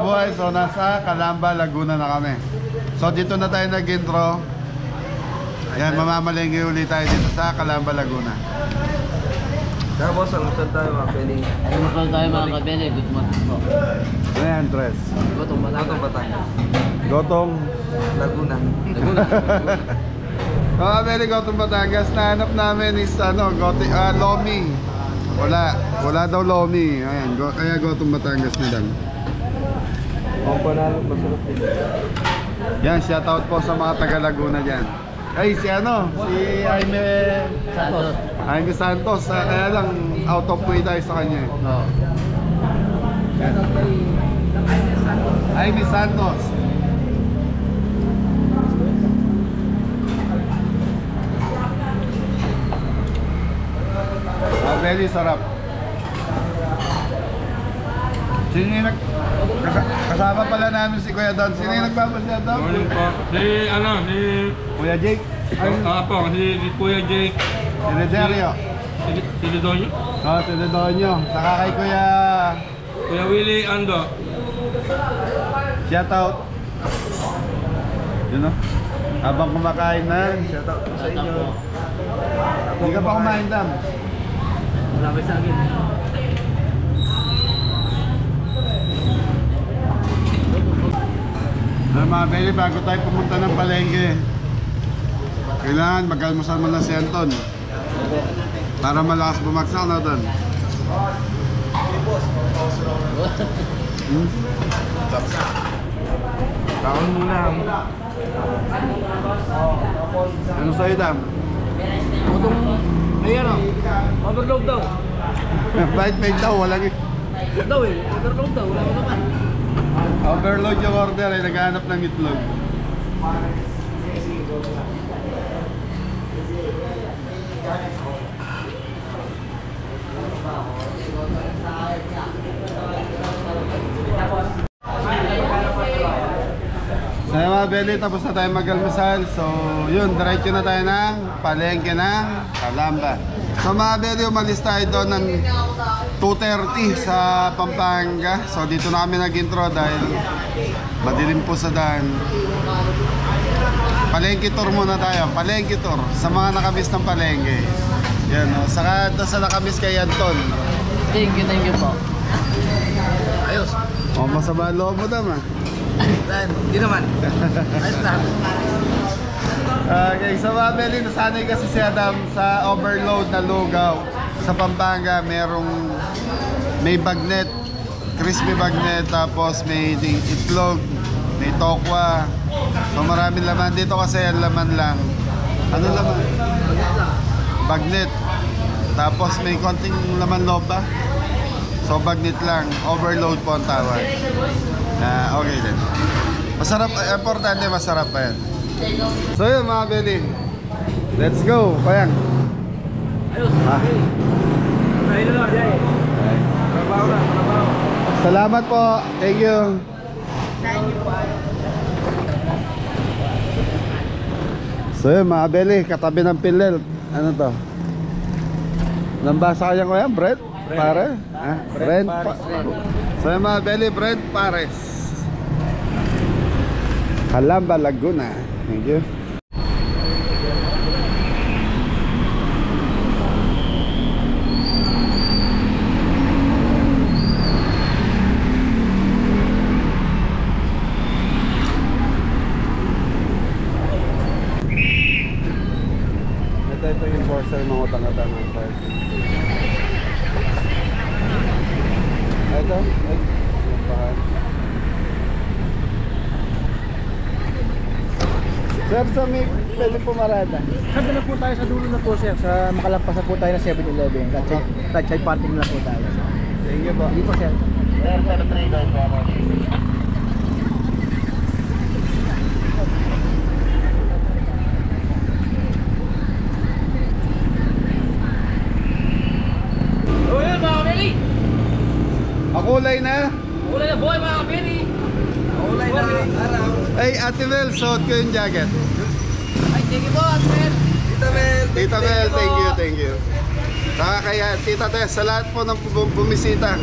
kabuhay. So nasa Calamba, Laguna na kami. So dito na tayo nag-intro. Ayan, mamamalengke ulit tayo dito sa Calamba, Laguna. Tapos, almusal tayo mga pwede. Almusal tayo mga kabeli. Good morning po. Ayan, Tres. Gotong Batangas. Gotong Laguna. Mga kabeli, Gotong Batangas. Nahanap namin is Lomi. Wala daw Lomi. Ayan, kaya Gotong Batangas na lang. Ang panalo, masarap din. Yan, shoutout po sa mga taga Laguna dyan. Ay, si Jaime Santos. Kaya lang, out of way tayo sa kanya. Oo. Jaime Santos. Very sarap. Sino yung kasama pala namin si Kuya Don. Sino yung nagpapasya Don? Morning po. Si Kuya Jake. si Kuya Jake. Si Rogerio. Si Lidonyo. Si Lidonyo. Saka kay Kuya Willie Ando. shout out. Yun o. Habang kumakain na. Shoutout po sa inyo. Hindi ka pa kumain, Dam. Marami sa akin. Mga beli, bago tayo pumunta ng palengke, kailangan mag-almusal mo na si Anton para malakas bumagsak na doon. Kaon muna. Ano sa'yo, Dam? Ayan o. Overload daw. Bite made daw, walang Daw eh. Overload daw. Wala ko naman. overload yung order, ay naghahanap ng itlog. So mga beli, tapos na tayo mag-almusal. So yun, diretso na tayo ng palengke ng Calamba. So mga beli, umalis tayo doon ng 2:30 sa Pampanga. So dito na kami nag-intro dahil madilim po sa daan. Palengke tour muna tayo. Palengke tour sa mga nakamiss ng palengke. Yan o. Saka doon sa nakamiss kay Anton. Thank you po. Ayos. O, masama ang loob mo, Dam, ah. Hindi naman. Ayos lang. Okay, so mga beli, nasanay kasi si Adam sa overload na lugaw. Sa Pampanga, may bagnet, crispy bagnet, tapos may itlog, may tokwa. So maraming laman dito kasi ang laman lang. Ano laman? Bagnet. Tapos may konting laman loob ba? So bagnet lang, overload po ang tawag. Okay din. Masarap, importante masarap pa yan. So yun mga beli, let's go, Payang. Salamat po, thank you. So yun mga beli, katabi ng Pilel. Ano to? Nambasa kaya ko yan, bread? Pare? Bread? So yun mga beli, bread pares. Calamba, Laguna. Thank you. Ito yung enforcer ng mga utang-utang ng park. Ito? Sir, sa may pwede pumarada. Sabi na po tayo sa dulo na po sir. Sa makalampas na po tayo ng 7-Eleven. Right side parking na po tayo. Thank you po. Hindi po sir. Makulay na? Kulay na boy mga kapini. Maulay na araw. Ay, Ate Mel, suot ko yung jacket. Ay, thank you po Ate Mel. Tita Mel, thank you. Saka kaya Tita Tess, sa lahat po ng bumisita.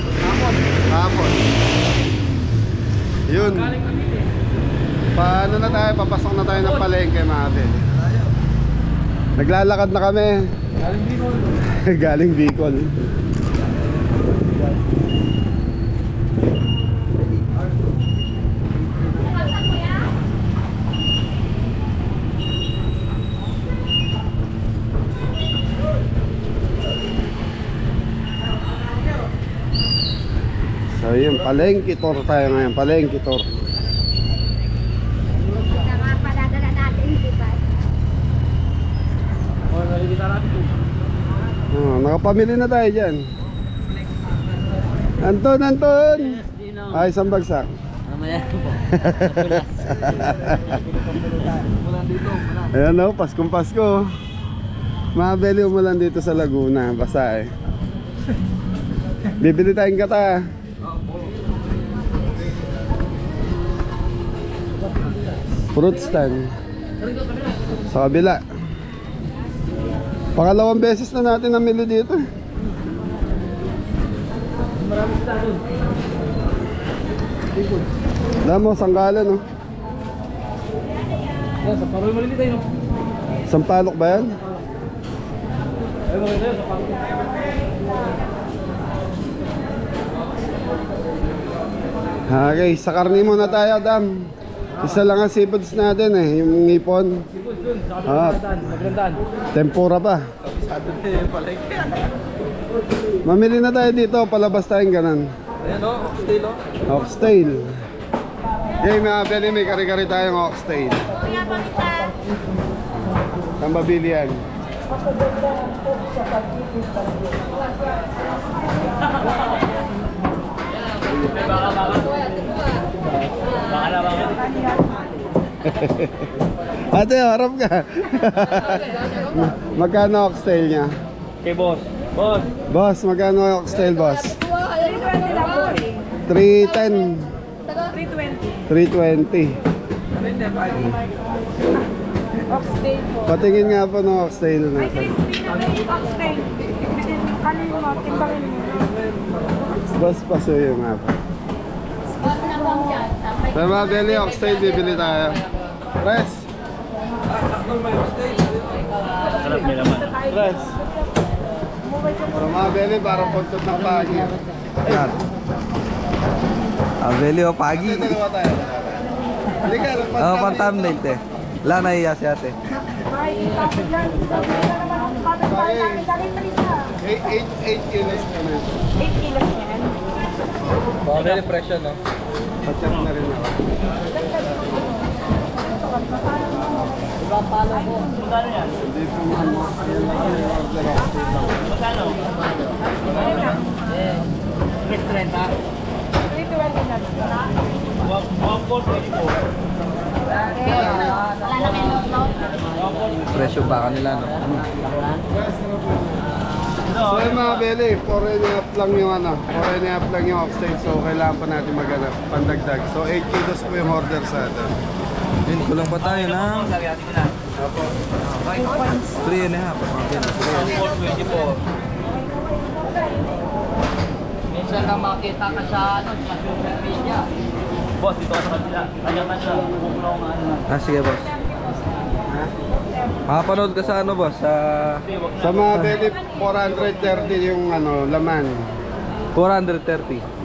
Hapon. Yun. Paano na tayo? Papasok na tayo ng palengke mga kapatid. Naglalakad na kami. Galing Bicol. Galing Bicol. So yun, palengke tour tayo ngayon, palengke tour. Nakapadadala natin, di ba? Oh, naligita natin. Nakapamili na tayo dyan. Anton, Anton! Ay, isang bagsak. Mamaya po. Ayan o, Paskong Pasko. Mabili umulan dito sa Laguna, basa eh. Bibili tayong gata. Fruit stand sa kabila. Pangalawang beses na natin namili dito. Maraming sila doon. Alam mo, sanggalan no? Yan, sa paroy malili tayo, no? Sampalok ba yan? Ay, maganda yun, sa paroy. Okay, sa karni muna tayo, Adam. Isa lang ang seafoods natin eh, yung ngipon. Sipod dun, sa kabilang magandaan. Tempura pa. Kabisado na yung palengke. Mamili na tayo dito, palabas tayong ganun. Ayan o, oxtail o. Oxtail. Okay, mga pwede may kari-kari tayong oxtail. Kuya, pakita. Saan babili yan? Ate, harap ka. Magkano oxtail niya? Okay, boss. Boss. Boss, magkano oxtail, boss? 320 lang po. 310. 320. 320. Oxtail po. Patingin nga po ng oxtail Ay, natin. crispy na may oxtail. Kanin mo, timbangin mo. Boss, pasuyo nga po. Gusto na po yan. Sa mga belly oxtail, bibili tayo. Press. Sarap may laman. Press. Para mga belly, parang puntot ng pagi. Ayan. Abeli o pagi. Dalawa tayo. Halika, Oo, pang thumbnail te. Wala nahiya si ate. Ay, ipapit yan. Sabi na naman ang kapit bahay namin. Dali-dali na. 8 kilos ka na. 8 kilos yan. Very fresh yan no? Patyak na rin ako. Hindi po ano. Ayan lang yung order oxtail. 320 na. Wala na kayo mag-load. Presyo pa kanila no? So yung mga belly, 4.5 lang yung ano, 4.5 lang yung oxtail, so kailangan pa natin maghanap, pandagdag. So 8 kilos po yung order sa atin. Yun, kulang pa tayo ng Apo. 3 and a half. Minsan lang makita ka sa social media. Boss, dito ka sa kanila. Kanya-kanya. Kukulang nga ano. Sige boss. Makapanood ka sa ano boss? Sa mga belly, 430 yung ano, laman. 430.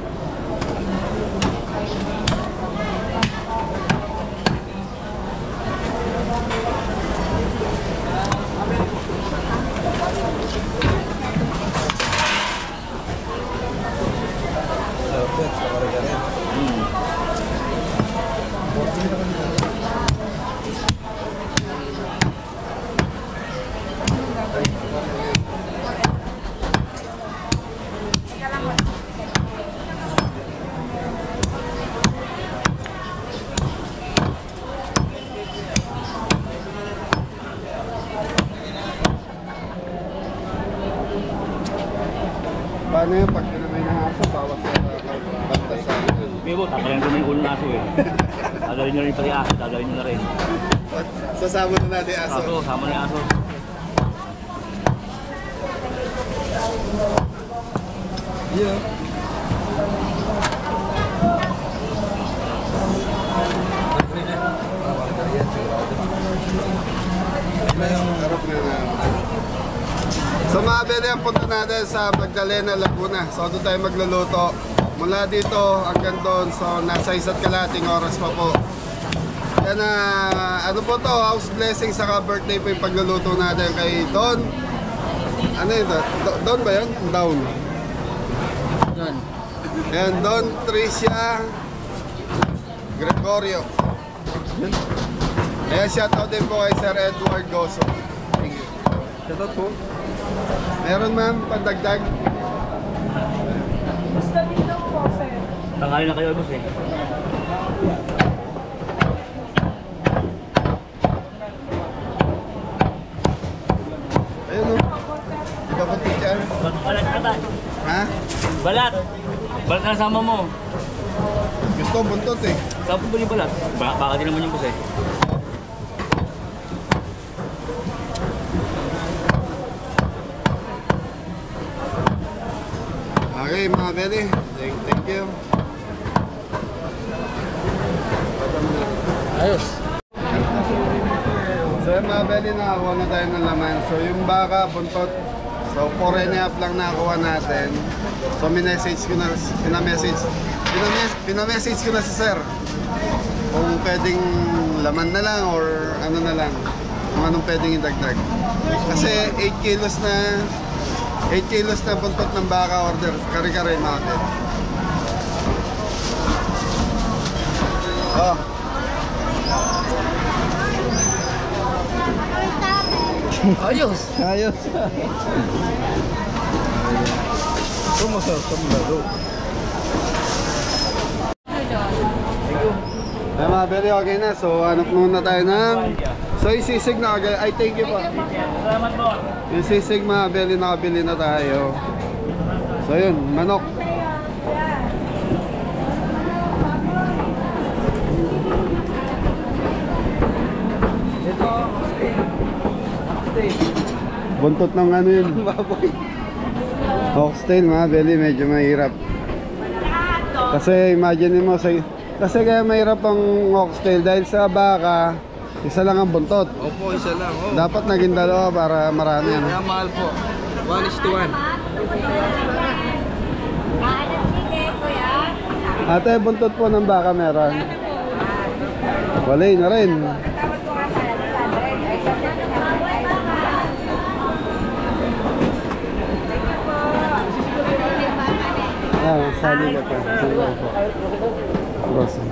Paano yun? Pag kinamay ng aso, bawas sa pagtasan. Bibo, tatalan ko na yung ulo ng aso eh. Tagalin nyo rin pati aso, tagalin nyo na rin. Sasama na natin aso. Aso, sama na yung aso. Yeah. mga beli, ang punta natin sa Magdalena, Laguna. So doon tayo magluluto. Mula dito hanggang doon, so nasa 1 kalahating oras pa po. Yan na, ano po to, house blessing saka birthday po yung pagluluto natin kay Don. Ano yun? Don ba yun? Down. Doon. Ayan, Don Tricia Gregorio. Ayan, shoutout din po kay Sir Edward Goso. Thank you. Shoutout po. Meron ma'am, pandagdag. Tangali na kayo, boss eh. Ayun o. Di ba kunti dyan? Balat ata. Ha? Balat! Balat na sama mo. Gusto ko buntot eh. Saan po ba yung balat? Baka din naman yung boss eh. Okay mga beli. Thank you. Ayos. So yung mga beli, nakakuha na tayo ng laman. So yung baka, buntot. So 4.5 lang nakakuha natin. So minessage ko na, pinamessage ko na si sir kung pwedeng laman na lang or ano na lang, kung anong pwedeng idagdag. Kasi 8 kilos na buntot ng baka order, kare-kare mga beli. Oh. Ayos. Ayos. Sumusal sa laro. Ay mga beli, okay na. So hanap muna tayo ng... So isisig na agad. Ay, thank you po. Salamat po. Isisig mga beli, nakabili na tayo. So yun, manok. Buntot ng ano yun? Baboy. Oxtail mga beli, medyo mahirap. Kasi imagine mo kasi kaya mahirap ang oxtail dahil sa baka isa lang ang buntot. Opo, isa lang. Oh. Dapat naging dalawa para marami ano. Kaya mahal po. 1:1. Ate, buntot po ng baka meron. Walay na rin. Ah, sali ka pa. Sali ka pa. Rosa.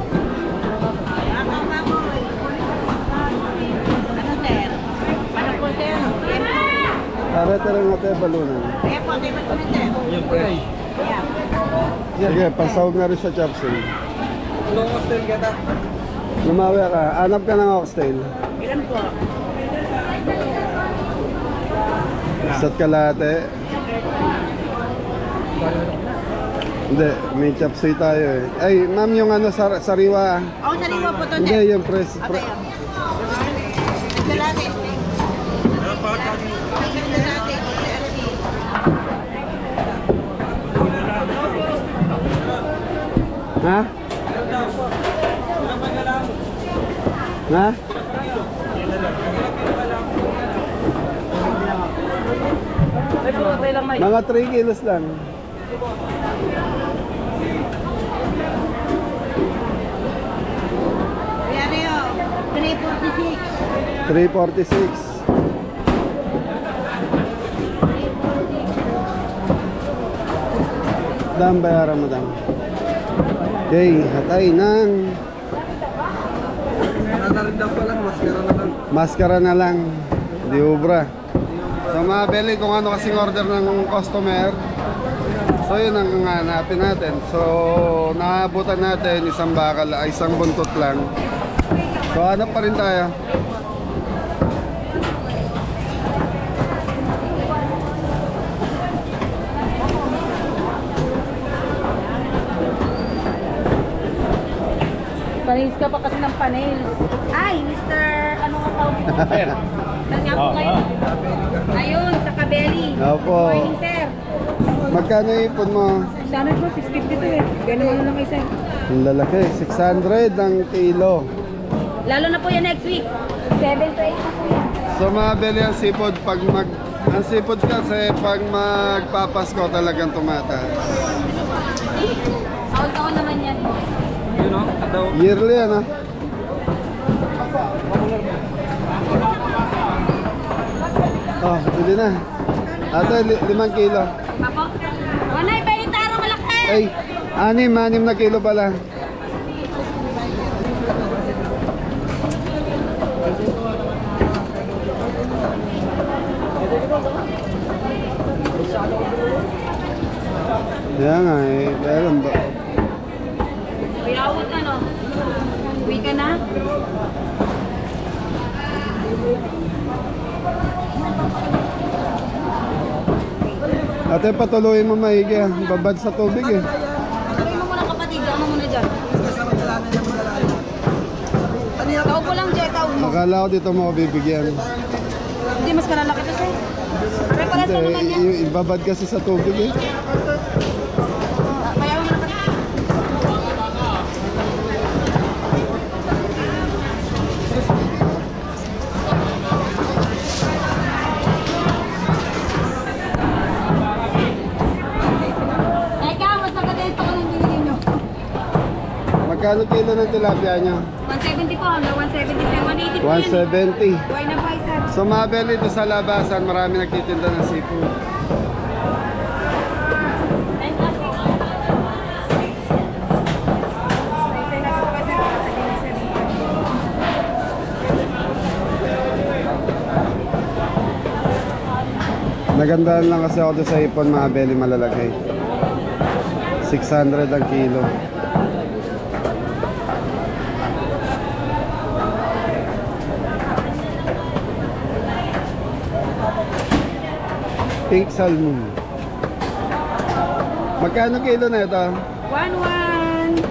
Arete rin ate, balunan. Sige, pasawag na rin sa chopsel. Long hostel ka ta. Lumawi ka, hanap ka ng oxtail. Ilan po? Isa't kalate. Hindi, may chopsel tayo eh. Ay, ma'am, yung ano, sariwa. Oh, sariwa po to. Hindi, yung press. Ha? Ha? Mga 3 kilos lang. Rio, 346. 346. Dam, bayaran mo dam. Okay, hatay ng Natarin daw pa lang, maskara na lang. maskara na lang. Di ubra. So mga beli, kung ano kasing order ng customer, so yun ang hanapin natin. So naabutan natin isang bakal, isang buntot lang. So hanap pa rin tayo. Panis ka pa kasi ng panels. Ay, Mr. Ano nga tawag mo? Sir. Saan nga po kayo? Ayun, sa Kabeli. Opo. Good morning, sir. Magkano ipon mo? Sana po, 650 to eh. Ganun lang kayo, sir. Ang lalaki, 600 ang kilo. Lalo na po yan next week. 7 to 8 na po yan. So mga beli ang seafood, pag Ang seafood kasi pag magpapasko talagang tumataas. Taon-taon naman yan. Yun o, kataw. Yearly ano? Oh, pwede na. Ate, 5 kilo. Apo? Wanay, balintaro malaki! Ay, 6 na kilo pala. Kaya nga eh, pero ba? Uyawot ano? Uwi ka na? Ate, patuloy mo maigi ah. Babad sa tubig eh. Tuloy mo muna kapatid, gama muna dyan. Tawag ko lang dyan, tawag mo. Akala ko dito mo ako bibigyan. Hindi, mas malalaki to sir. Pare-pares na naman yan. Ibabad kasi sa tubig eh. Kaya mo na kapatid. Teka, mas nagkadito ko ng binili nyo. Magkano kilo ng tilapia nyo? 170 po, hanggang 170 po yan. 170. Buhay na pa sir. So mabel dito sa labasan, marami nagtitinda ng seafood. Nagandaan lang kasi ako doon sa ipon, mabeli malalaki. 600 ang kilo. Pink salmon. Magkano kilo na ito?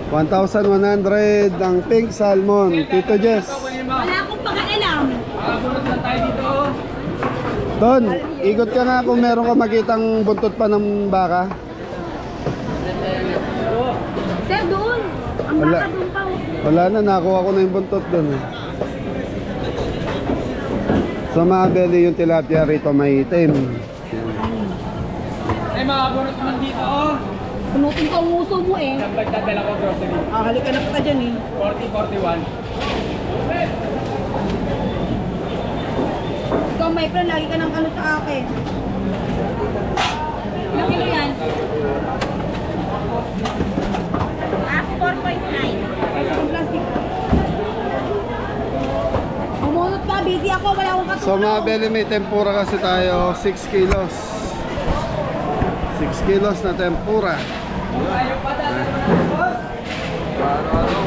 1,100 ang pink salmon. Tito Jess. Wala akong pakailam. Ton, ikot ka nga kung meron ka makitang buntot pa ng baka. Sir, doon. Ang Wala. baka doon pa. Wala na, nakuha ko na yung buntot doon. So mabeli yung tilapia rito may itim. Ay, mga bunot naman dito, oh. Punutin ko ang uso mo eh. Saan ba dadala ko grocery? Halika na pa dyan eh. 40-41. Ikaw, my friend, lagi ka ng ano sa akin. Ilang kilo yan? 4.9. Plastic. Umunot ka, busy ako, wala akong katulong. So mabeli may tempura kasi tayo, 6 kilos. 6 kilos na tempura. Paano,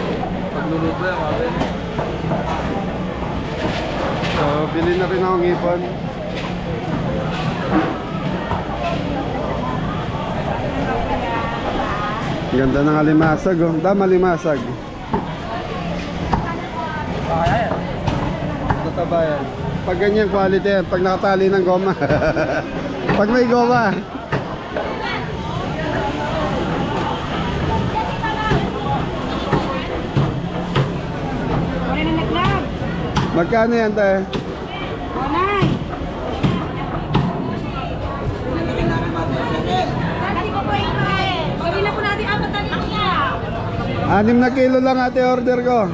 pagluluto yan, mabel. So bili na rin akong ipon. Ganda ng alimasag oh. Dama limasag. Tataba yan. Pag ganyan quality yan, pag nakatali ng goma. Pag may goma. Wala na naglag. Magkano yan tayo? Walay. Kasi ko po ito eh. Gawin na po natin 4 na linya. 6 na kilo lang ate order ko.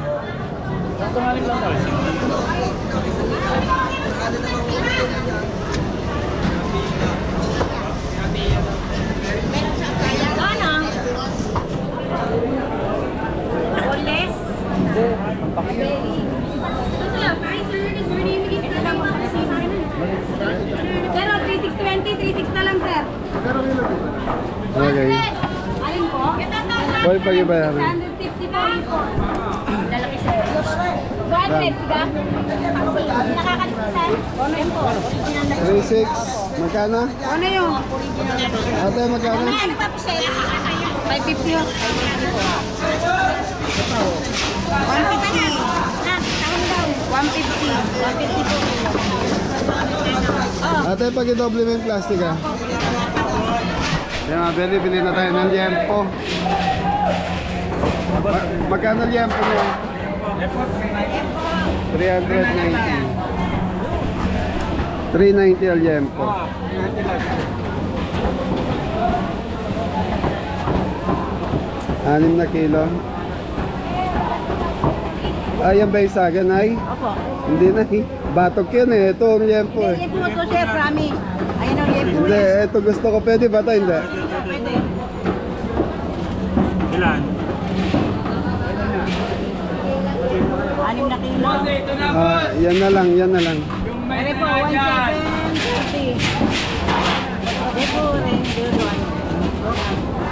Ano? Oles? Pero 3620, 36 na lang sir. Okay. Alin po? Boy, pag-ibayaran. 150 po rin po. Lalaki sir. 200, siga? Nakakalimutan. Ano po? 36. Magkano? Ano yun? Ate, magkano? Ano pa po sir? 550 yun. 150 po. Ate, pag-i-doble mo yung plastic ah. Yan, bili na tayo ng liempo. Magkano liempo mo? 390. 390 al yempo. Anim na kilo. Ayan ba yung saga, Nay? Opo. Hindi na eh. Batok yun eh. Ito ang yempo eh. Yepo to sir, promise. Ayun ang yepo. Hindi, ito gusto ko. Pwede ba ito? Hindi. Pwede. Ilan? 6 na kilo. Yan na lang, yan na lang. Pwede po, 1,730. Yepo rin,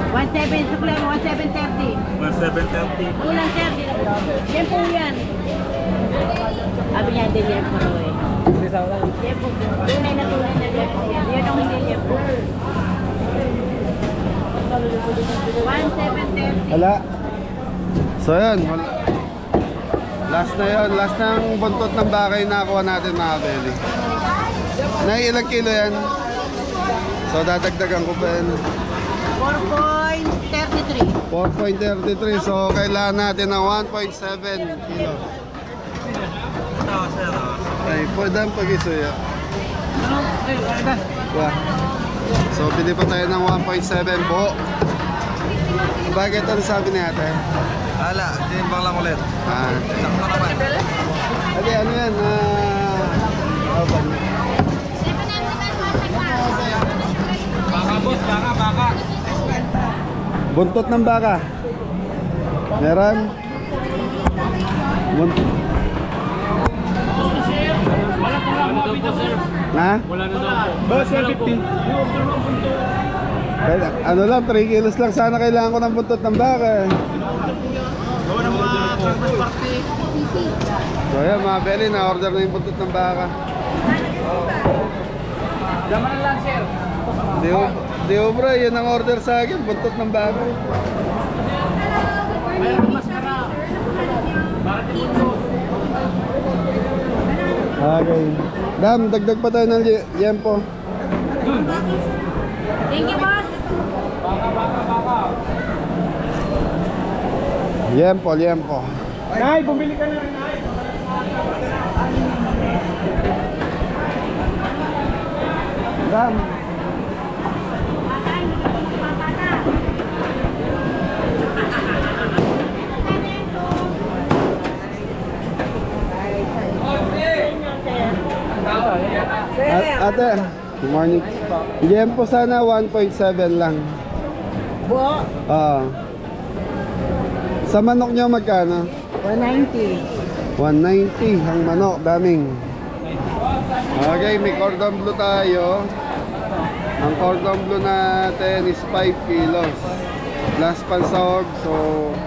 1,700 sukle, 1,730. 1,730. Kulang sir. Yepo yan. Sabi niya, hindi yepo eh. Yepo. Tunay na yepo yan. Yan ang hindi yepo. 1,730. Wala. So yun. Last na yun. Last ng buntot ng bakay na nakuha natin mga belly. Nay, ilang kilo yan? So dadagdagan ko pa yan. 4.33. 4.33. So kailangan natin ng 1.7 kilo. Ay, pwede ang pag-isuya. So bili pa tayo ng 1.7 buo. Bakit ano sabi ni ate? Ala, timbang lang ulit. Sakto naman. Ate, ano yan? Baka boss, baka. Buntot ng baka. Meron? Ha? Wala na daw po. Boss, 150. Ano lang, 3 kilos lang sana kailangan ko ng buntot ng baka. So yan mga belly, na-order na yung buntot ng baka. Laman na lang, sir. Di bro, yun ang order sa akin, buntot ng baka. Mayroon mas kara. Okay. Dam, dagdag pa tayo ng yempo. Thank you, boss. Yempo. Nay, bumili ka na rin, Nay. Dam. Ate, good morning. Yempo sana 1.7 lang. Buo, Oo. Sa manok nyo magkano? 190. 190 ang manok, daming. Okay, may cordon bleu tayo. Ang cordon bleu natin is 5 kilos. Plus pansahog, so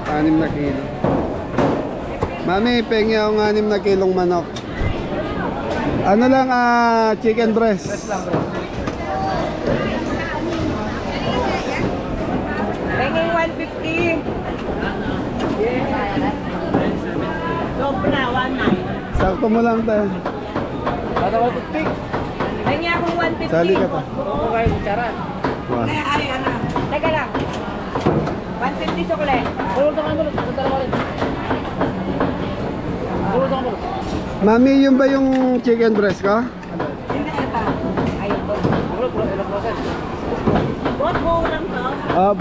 6 na kilo. Mami, pengi akong 6 na kilong manok. Ano lang, chicken breast. Tingin 150. Sobra, 19. Sakto mo lang tayo. Tingin akong 150. Sali ka pa. Okay, charan. Wow. Ay, ano. Teka lang. 150 sukle. Pulot ang ano, dalawa rin. Pulot ang ano. Mami, yun ba yung chicken breast ko? Hindi, ito. Ayun po. Pulot, ilang process. Boss, buo lang to.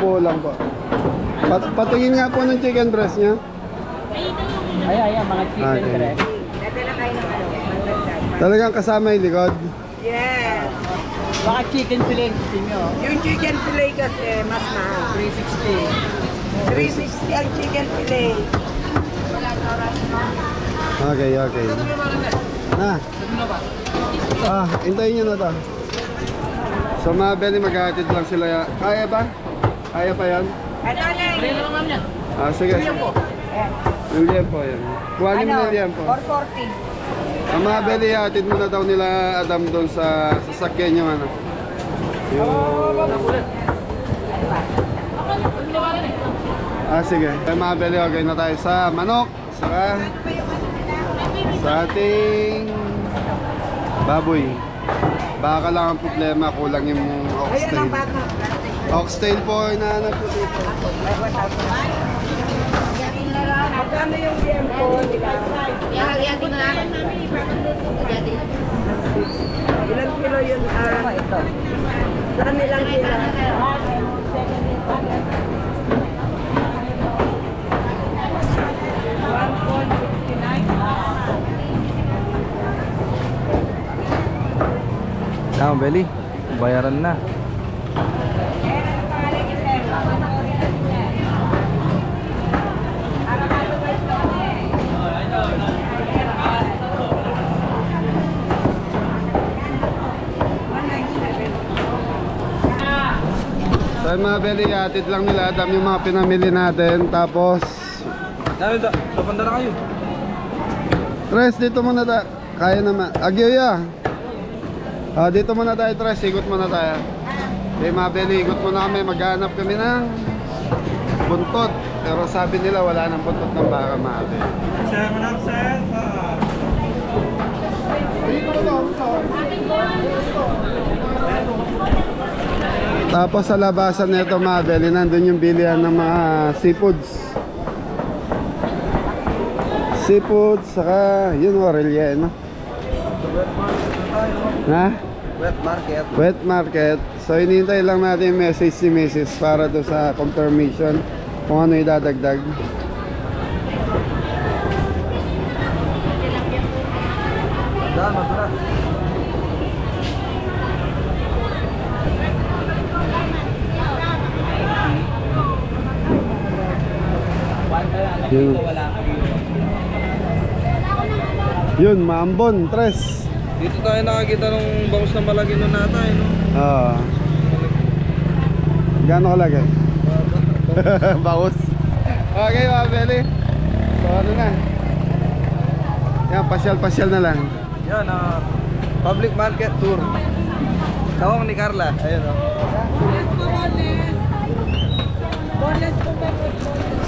Buo lang po. Patingin nga po ng chicken breast niya. Ayan, mga chicken Okay. breast. Ito na kayo ng ano. Talagang kasama yung likod. Yes. Baka chicken fillet gusto nyo. Yung chicken fillet kasi mas mahal. 360. 360 ang chicken fillet. Okay. Na. Hintayin nyo na to. So mga belly, maghahatid lang sila. Kaya ba? Kaya pa yan? Ano na yun? Sige. Yung liempo yan. Kuhanin mo na yung liempo. 440. Ang mga belly, hatid mo na daw nila Adam doon sa sasakyan yung ano. Sige. Kaya mga belly, okay na tayo sa manok. Saka sa ating baboy. Baka lang ang problema, kulang yung oxtail. Oxtail po, inaanap ko dito. Magkano yung liempo? Yan ko na lang. Ilan yun. Ito. Sa kanilang sila. Tama, Belly. Bayaran na. So mga Belly, atid lang nila Adam yung mga pinamili natin. Tapos Napanda na kayo. Tres, dito muna tayo. Kaya naman. Agyoya. Dito muna tayo, Tres. Ikot muna tayo. Okay mga Belly, ikot muna kami. Maghanap kami ng buntot. Pero sabi nila wala nang buntot ng baka mga Belly. Tapos sa labasan nito mga Belly, nandun yung bilihan ng mga seafoods. Seafood, saka yun Aurelia, no? Ha? Wet market. Wet market. So hinihintay lang natin yung message si Mrs. para do sa confirmation kung ano idadagdag. Daan, matulas. Yun, maambon, Tres. Dito tayo nakakita ng bangus na malaki nun nata, no? Oo. Gano'n kalagay? Bawas. Okay, mga Belly. So ano na? Yan, pasyal-pasyal na lang. Yan, public market tour. Tawag ni Carla. Ayun, oh.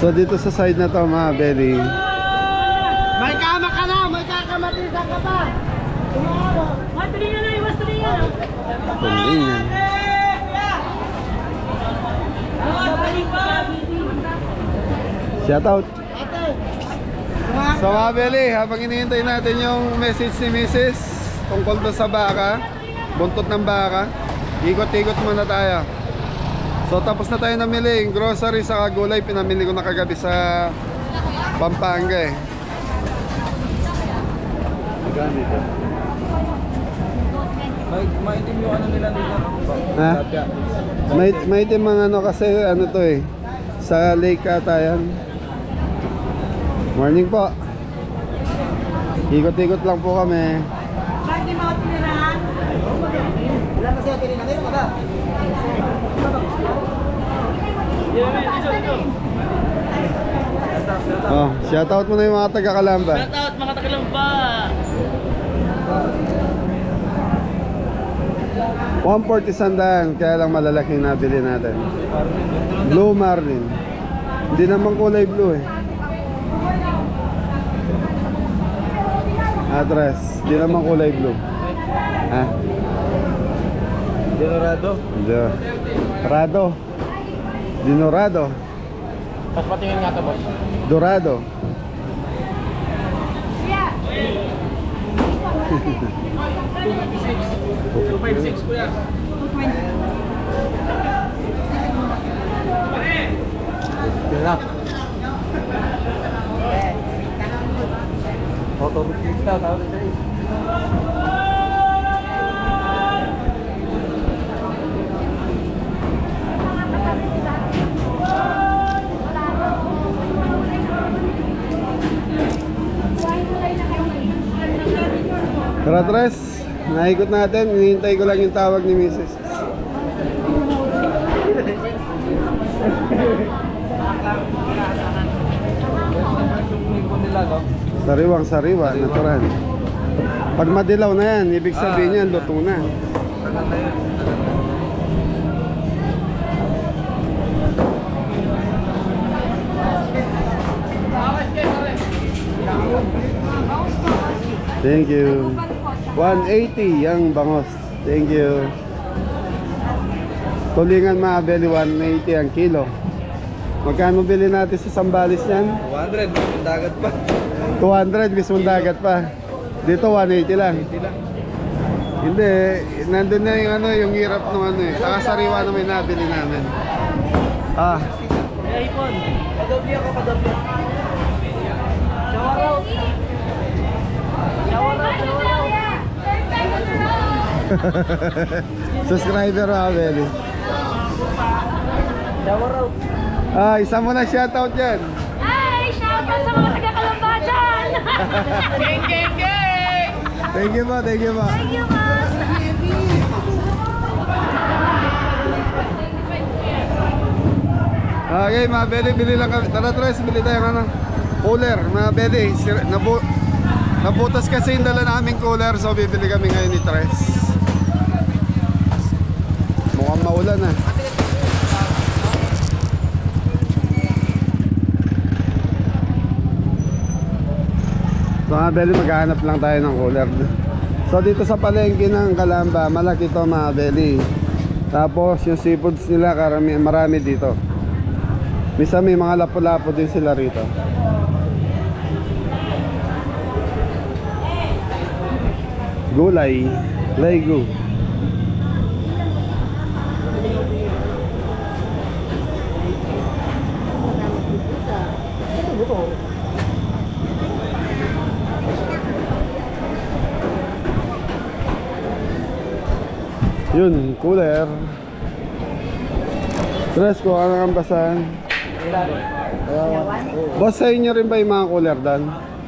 So dito sa side na to mga Belly, May kama ka na! May kakamatisa ka pa! Tulingan na, iwas tulingan. tulingan. Shout out. So mga Belly, habang hinihintay natin yung message ni Mrs. tungkol doon sa baka, buntot ng baka, ikot-ikot muna tayo. So tapos na tayo namili, yung grocery sa gulay pinamili ko na kagabi sa Pampanga eh. Maitim yung ano nila dito. Ha? Maitim mga ano kasi ano to eh, sa lake ata yan. Morning po. Ikot-ikot lang po kami. Bakit di mga tinirahan? Wala kasi ang tininan. Meron ka ba? Oh, shout out mo na yung mga taga-Kalamba. Shout out mga tagalamba. 140 sandaan, kaya lang malalaki na nabili natin. Blue Marlin. Hindi naman kulay blue eh. Address, hindi naman kulay blue. Ha? Dinorado. Dorado. Dinorado. Tapos patingin nga to, boss. Dorado. $256 kuya. Kaya. Photo kita tahu deh. Tara Tres, naikot natin, hinihintay ko lang yung tawag ni Mrs. Sariwang sariwa, natural. Pag madilaw na yan, ibig sabihin yan, luto na. Thank you. 180 ang bangos. Thank you. Tulingan mga Belly, 180 ang kilo. Magkano bili natin sa Sambales niyan? 200, dagat pa. 200, mismong dagat pa. Dito 180 lang. 80 lang. Hindi, nandun na yung ano, yung hirap ng ano eh. Saka sariwa na may nabili namin. Ah. iPhone. Padoble ako, padoble. Shower out. Shower out, shower out. Subscriber ako, Beli. Shower out. Ah, isa mo na shoutout dyan. Ay, shoutout sa mga taga-Kalambacan! Geng, geng, geng! Thank you po, thank you po. Thank you, boss! Okay, mga Beli, bili lang kami. Tara, Tres, bili tayo ng ano, cooler. Mga Beli, nabutas kasi yung dala naming cooler, so bibili kami ngayon ni Tres. Mukhang maulan ah. So mga Beli, maghahanap lang tayo ng cooler. So dito sa palengke ng Calamba, malaki to mga Beli. Tapos yung seafoods nila marami dito. Misa may mga lapu-lapu din sila rito. Gulay, Lego. Yun, cooler. Tres ko, ano ang basahan? Boss, sa inyo rin ba yung mga cooler dan?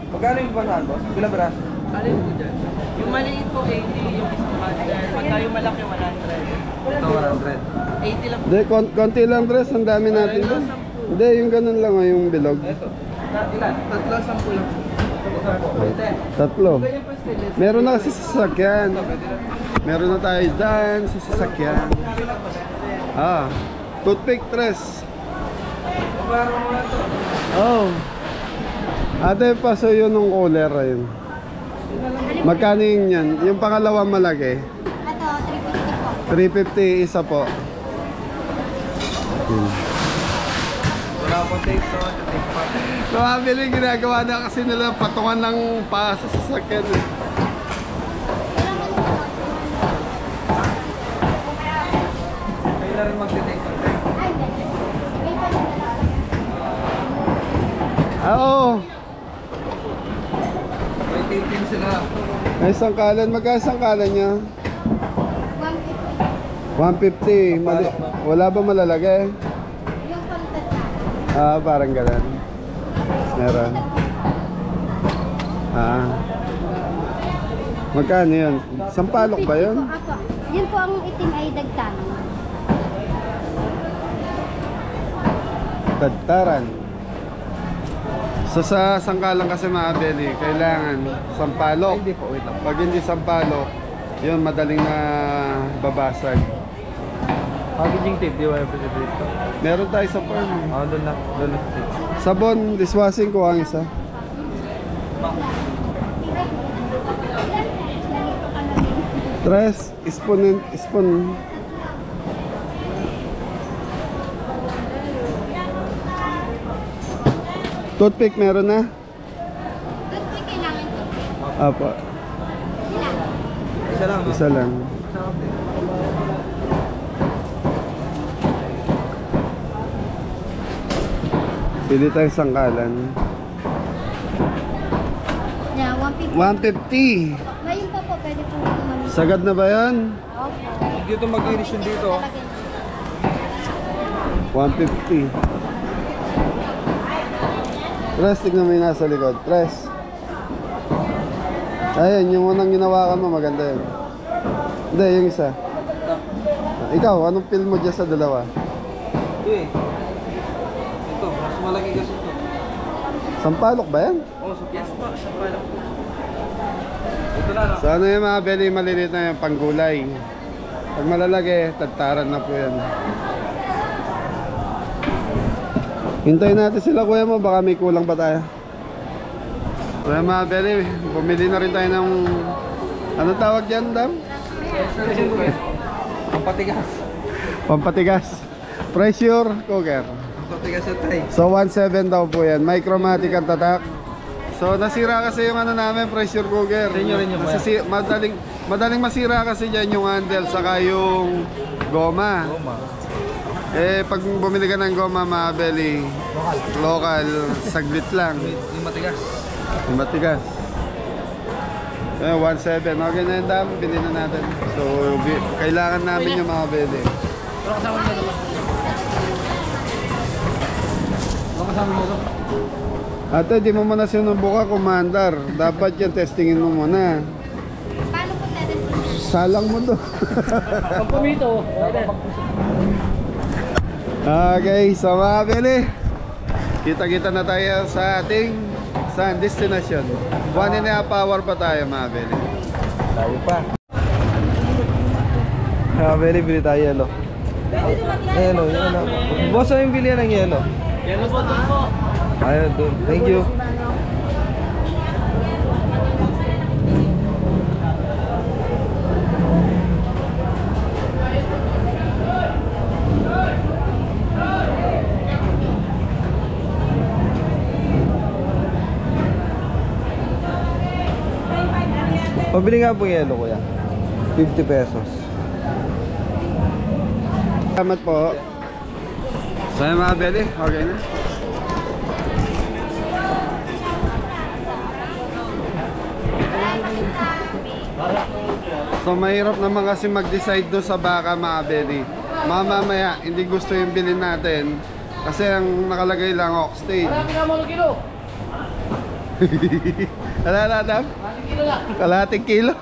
Magkano yung basahan, boss? Bilang braso? Alin po dyan? Yung maliit po 80, yung isang master. Pagka yung malaki 100. Ito, 80 lang po. Hindi, konti lang Tres, ang dami natin doon. Hindi, yung ganun lang yung bilog. Ito. Ilan? 3, 10 lang. Tatlo. Meron na kasi sasakyan. Meron na tayo dyan sa sasakyan. Ah, toothpick Tres. Oh. Ate, paso yun ng cooler ayun. Magkano yun yan? Yung pangalawang malaki? Ito, 350 po. 350 isa po. Wala akong tape, so tape pa. Nakabili, ginagawa na kasi nila patungan ng pa sa sasakyan eh. Kayo na rin magte-take ng tape. Oo. May tape din sila. May sangkalan. Magkano sangkalan niya? 150. Wala ba malalagay? Yung palitan na. Ah, parang ganun. Meron. Ah. Magkano yun? Sampalok ba yun? Apo. Yun po ang itim ay dagtang. Tagtaran. So sa sangkalan kasi mga Beli, kailangan sampalok. Hindi po, wait lang. Pag hindi sampalok, yun madaling na babasag. Packaging tape, di ba yung tape? Meron tayo sa farm. Doon na. Doon na tape. Sabon, dishwashing ko ang isa. Tres, spoon. Toothpick meron na? Toothpick kailangan po. Apo, Isa lang. isa lang. Pili tayo sangkalan. Yeah, 150. 150. Ngayon pa po, pwede po naman. Sagad na ba yan? Opo. Dito mag-iris yun dito. Talagyan. 150. Tres, tignan mo yung nasa likod. Tres. Ayun, yung unang ginawakan mo, maganda yun. Hindi, yung isa. Ikaw, anong feel mo dyan sa dalawa? Ito eh. Ito, mas malaki kasi ito. Sampalok ba yan? Oh, so yes po, siya pala. Ito na, no? So ano yung mga Beli, maliliit na yung panggulay. Pag malalaki, tagtaran na po yan. Hintayin natin sila kuya mo, baka may kulang pa tayo. Kuya mga Beli, bumili na rin tayo ng... Anong tawag dyan, Dam? Ang patigas. Pampatigas. Pressure cooker. Ang patigas yung tay. So 1.7 daw po yan. Micromatic ang tatak. So nasira kasi yung ano namin, pressure cooker. Sa inyo rin yung madaling masira kasi dyan yung handle saka yung goma. Eh pag bumili ka ng goma, mabeli local, saglit lang. Yung matigas. Yung matigas. 1.7. Okay na yung dam, bili na natin. So kailangan namin yung mabili. Pero kasama nyo naman. Kasama nyo naman. Ate, di mo muna sinubuka, commander. Dapat yan, testingin mo muna. Paano po testing? Salang mo to. Pag pumito, Okay, so mga bili, kita-kita na tayo sa ating destination. 1.5 hour pa tayo mga bili. Tayo pa. Bili tayo yelo. Yelo, yelo. Boss, yung bilihan ng yelo. Yellow po, doon po. Ayun, doon. Thank you. Pabili nga po yelo, kuya. 50 pesos. Salamat po. So yung mga bili, okay na. So mahirap naman kasi mag-decide doon sa baka mga bili. Mamaya hindi gusto yung bilhin natin kasi ang nakalagay lang oxtail. Marami nga mga kilo. Wala na, Dam? Maraming kilo lang. Kalahating kilo.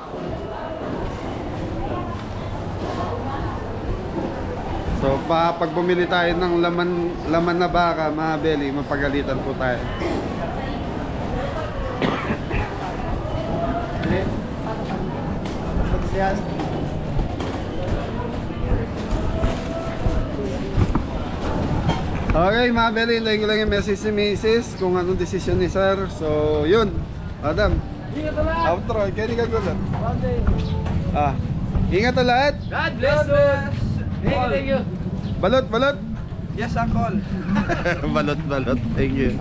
So pag bumili tayo ng laman na baka, mga beli, mapagalitan po tayo. Okay mga beli, hintayin ko lang yung message ni Mrs. kung anong desisyon ni Sir. So yun, Adam, Ingat na lahat. outro, kaya di ka gulat. Ingat na lahat. God bless you. Thank you. Balot, balot. Yes, uncle. Balot, balot. Thank you.